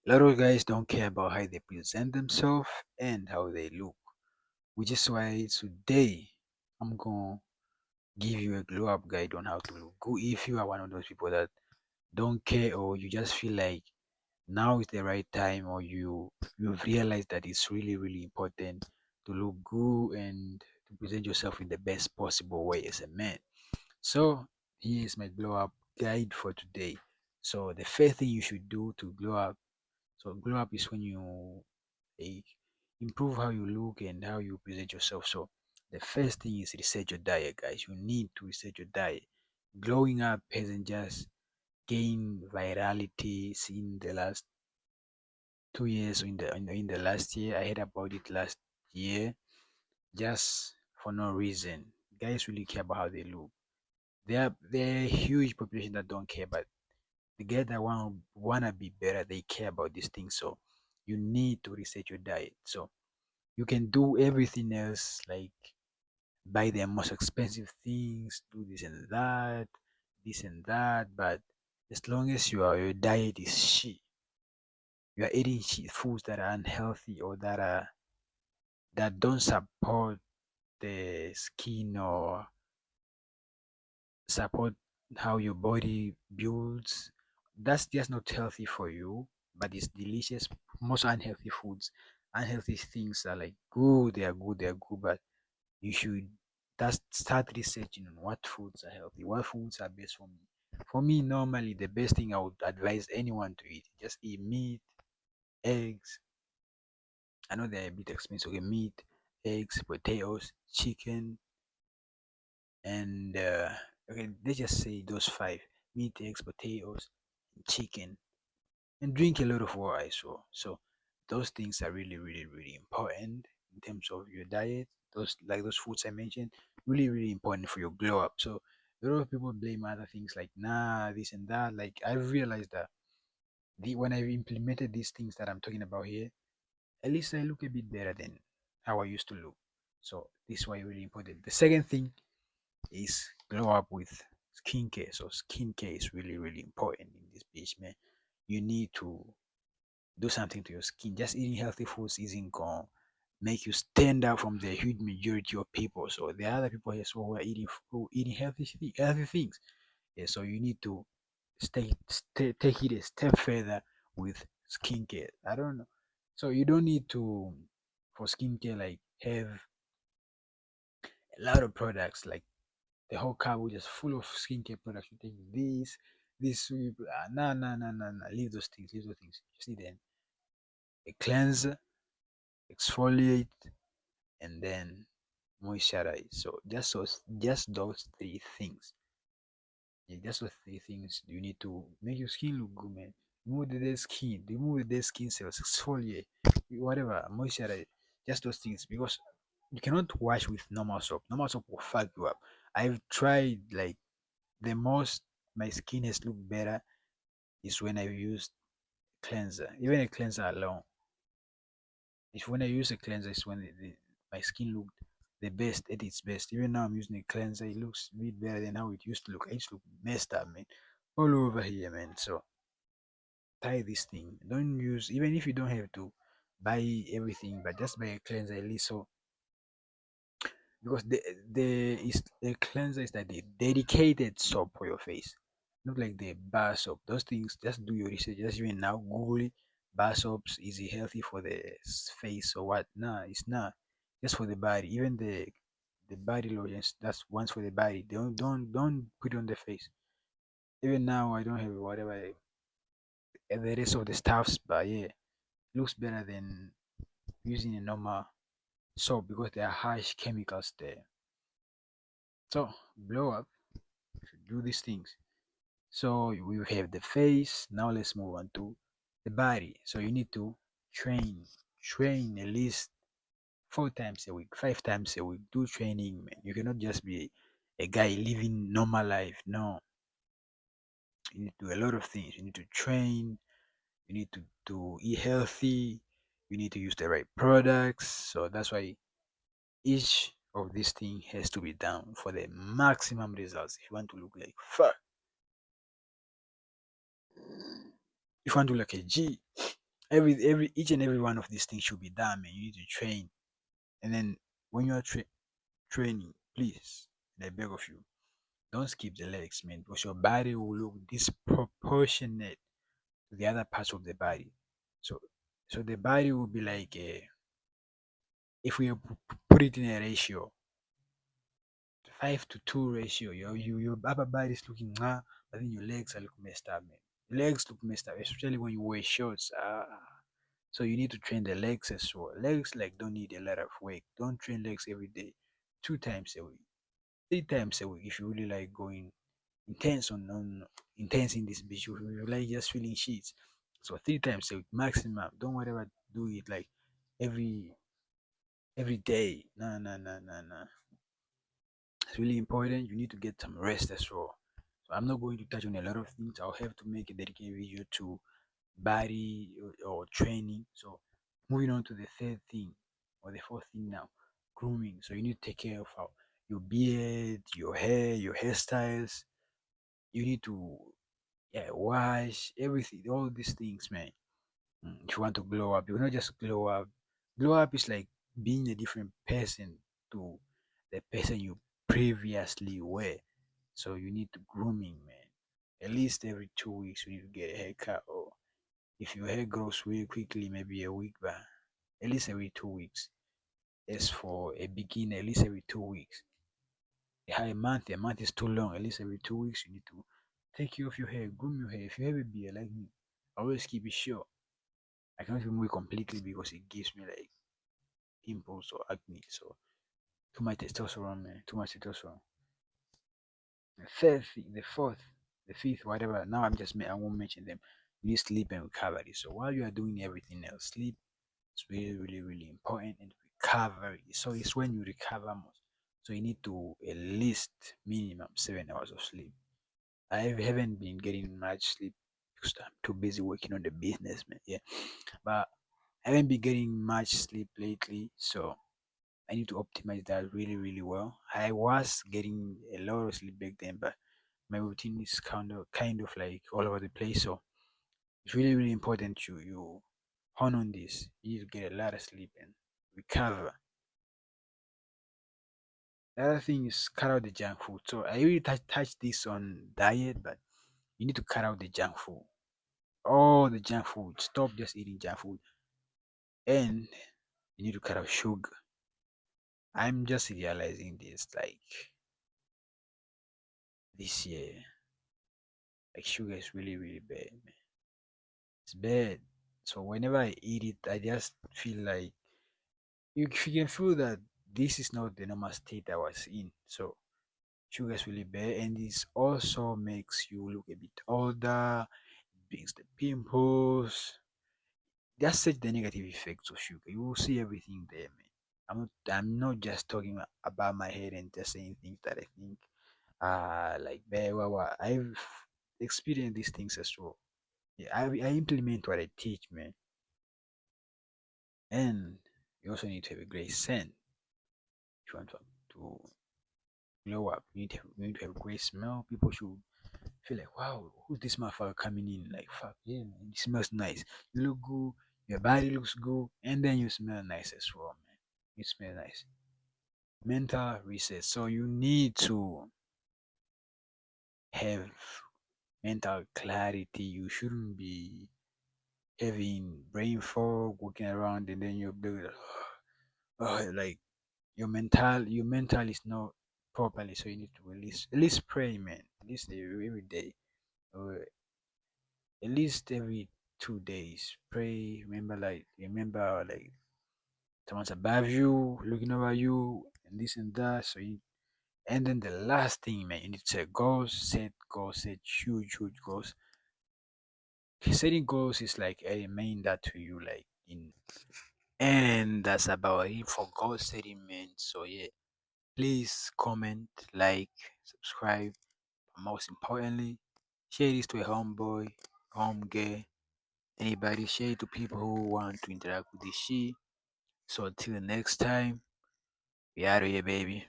A lot of guys don't care about how they present themselves and how they look, which is why today I'm gonna give you a glow up guide on how to look good. If you are one of those people that don't care, or you just feel like now is the right time, or you've realized that it's really important to look good and to present yourself in the best possible way as a man. So here is my glow up guide for today. So the first thing you should do to glow up, so glow up is when you eh, improve how you look and how you present yourself. So the first thing is reset your diet, guys. You need to reset your diet. Glowing up hasn't just gained virality in the last 2 years. In the last year, I heard about it last year, just for no reason. Guys really care about how they look. There are a huge population that don't care, but the guys that wanna be better, they care about these things. So you need to reset your diet. So you can do everything else, like buy the most expensive things, do this and that, but as long as your diet is shit, you are eating shit foods that are unhealthy, or that don't support the skin, or support how your body builds, that's just not healthy for you, but it's delicious. Most unhealthy foods, unhealthy things are like good, they are good, but you should just start researching on what foods are healthy, what foods are best for me. For me, normally the best thing I would advise anyone to eat, just eat meat, eggs. I know they're a bit expensive. Okay, meat, eggs, potatoes, chicken, and okay, let's just say those five: meat, eggs, potatoes, and chicken, and drink a lot of water as well. So those things are really important in terms of your diet. Those, like those foods I mentioned, really important for your glow up. So a lot of people blame other things like nah, this and that. Like I've realized that when I've implemented these things that I'm talking about here, at least I look a bit better than how I used to look. So this is why really important. The second thing is glow up with skincare. So skincare is really important in this bitch, man. You need to do something to your skin. Just eating healthy foods isn't gonna make you stand out from the huge majority of people. So there are other people here so who are eating healthy things. Yeah, so you need to take it a step further with skincare. I don't know. So you don't need to, for skincare, like have a lot of products, like the whole cupboard just full of skincare products. You take this, nah. Leave those things, leave those things. You see, then a cleanser, exfoliate, and then moisturize. So just those three things. Yeah, just those three things you need to make your skin look good, man. Remove the dead skin cells, exfoliate, whatever, moisturize. Just those things, because you cannot wash with normal soap. Normal soap will fuck you up. I've tried, like, the most my skin has looked better is when I've used cleanser. Even a cleanser alone. If when I use a cleanser, it's when my skin looked the best at its best. Even now I'm using a cleanser, it looks a bit better than how it used to look. I used to look messed up, man. All over here, man. So try this thing. Don't use, even if you don't have to buy everything, but just buy a cleanser at least. So because the cleanser is like the dedicated soap for your face, not like the bar soap. Those things, just do your research. Just even now Google it. Bar soaps, is it healthy for the face or what? Nah, it's not. Just for the body. Even the body lotions, that's once for the body. Don't put it on the face. Even now I don't have whatever the rest of the stuffs, but yeah, looks better than using a normal soap because there are harsh chemicals there. So blow up should do these things. So we have the face. Now let's move on to the body. So you need to train, train at least 4 times a week, 5 times a week. Do training, man. You cannot just be a guy living normal life. No, you need to do a lot of things. You need to train. You need to eat healthy. You need to use the right products. So that's why each of these things has to be done for the maximum results. If you want to look like fuck, if you want to look like a G, Every each and every one of these things should be done, man. You need to train. And then when you are training, please, and I beg of you, don't skip the legs, man, because your body will look disproportionate to the other parts of the body. So, so the body will be like, if we put it in a ratio, 5 to 2 ratio, your upper body is looking, but then your legs are looking messed up, man. Your legs look messed up, especially when you wear shorts. So you need to train the legs as well. Legs like don't need a lot of weight. Don't train legs every day, 2 times a week, 3 times a week if you really like going intense on intense in this bitch. You like just feeling sheets. So 3 times a week maximum. Don't worry about do it like every every day. No, no, no, no, no. It's really important. You need to get some rest as well. So I'm not going to touch on a lot of things. I'll have to make a dedicated video to body or training. So moving on to the third thing or the fourth thing now, grooming. So you need to take care of how your beard, your hair, your hairstyles. You need to wash everything, all these things, man. If you want to glow up, you not just glow up. Glow up is like being a different person to the person you previously were. So you need to grooming, man. At least every 2 weeks, you need to get a haircut. Or if your hair grows really quickly, maybe a week, but at least every 2 weeks. As for a beginner, at least every 2 weeks. A month is too long. At least every 2 weeks, you need to take care of your hair, groom your hair. If you have a beard like me, always keep it short. I cannot remove it completely because it gives me like pimples or acne. So too much testosterone, man. Too much testosterone. The third thing, the fourth, the fifth, whatever. Now I won't mention them. You need sleep and recovery. So while you are doing everything else, sleep is really, really, really important. And recovery. So it's when you recover most. So you need to at least minimum 7 hours of sleep. I haven't been getting much sleep because I'm too busy working on the business, man. Yeah, but I haven't been getting much sleep lately, so I need to optimize that really, really well. I was getting a lot of sleep back then, but my routine is kind of like all over the place. So it's really, really important you hone on this. You need to get a lot of sleep and recover. The other thing is cut out the junk food. So I really touch this on diet, but you need to cut out the junk food. All the junk food. Stop just eating junk food, and you need to cut out sugar. I'm just realizing this like this year. Like sugar is really, really bad, man. It's bad. So whenever I eat it, I just feel like you can feel that this is not the normal state I was in. So sugar is really bad, and this also makes you look a bit older. It brings the pimples. That's such the negative effects of sugar. You will see everything there, man. I'm not just talking about my head and just saying things that I think like bad. I've experienced these things as well. Yeah, I implement what I teach, man. And you also need to have a great scent if you want to glow up. You need to have great smell. People should feel like, wow, who's this motherfucker coming in? Like, fuck, yeah, man, it smells nice. You look good, your body looks good, and then you smell nice as well, man. You smell nice. Mental reset. So you need to have mental clarity. You shouldn't be having brain fog, walking around, and then you'll be like, like your mental is not properly, so you need to at least pray, man, at least every day, or at least every 2 days pray. Remember like someone's above you, looking over you, and this and that. And then the last thing, man, you need to set huge goals. Setting goals is like aiming that to you, like in, and that's about it for goal setting, man. So yeah, please comment, like, subscribe. Most importantly, share this to a homeboy, home girl, anybody. Share it to people who want to interact with this shit. So until the next time, we out of here, baby.